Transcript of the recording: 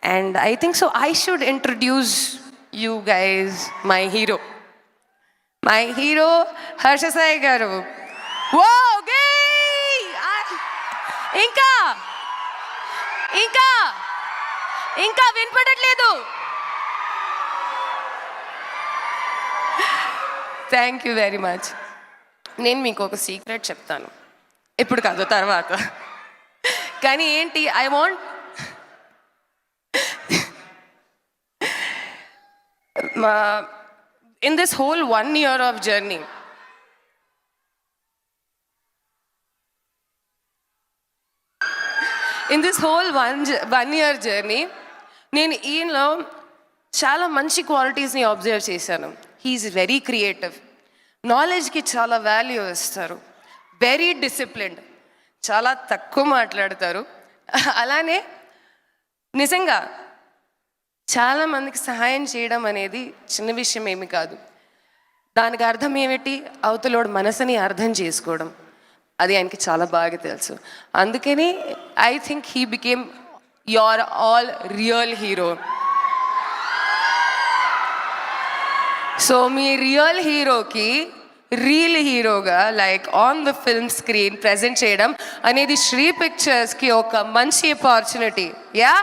And I think so I should introduce you guys my hero. My hero, Harsha Sai garu. Whoa, gay! Inka! వినపడట్లేదు. Thank you very much. నేను మీకు ఒక secret చెప్తాను, ఇప్పుడు కాదు తర్వాత. కానీ ఏంటి, I want in this whole 1 year of journey, in this whole one year journey, నేను ఈయనలో చాలా మంచి క్వాలిటీస్ని అబ్జర్వ్ చేశాను. హీఈస్ వెరీ క్రియేటివ్, నాలెడ్జ్కి చాలా వాల్యూ ఇస్తారు, వెరీ డిసిప్లిన్డ్, చాలా తక్కువ మాట్లాడతారు. అలానే నిజంగా చాలామందికి సహాయం చేయడం అనేది చిన్న విషయం ఏమి కాదు. దానికి అర్థం ఏమిటి, అవతలోడు మనసుని అర్థం చేసుకోవడం. అది ఆయనకి చాలా బాగా తెలుసు. అందుకని I think he became your all real hero. So me real హీరోకి రియల్ హీరోగా like on the film screen present చేయడం అనేది శ్రీ పిక్చర్స్కి ఒక మంచి ఆపర్చునిటీ. యా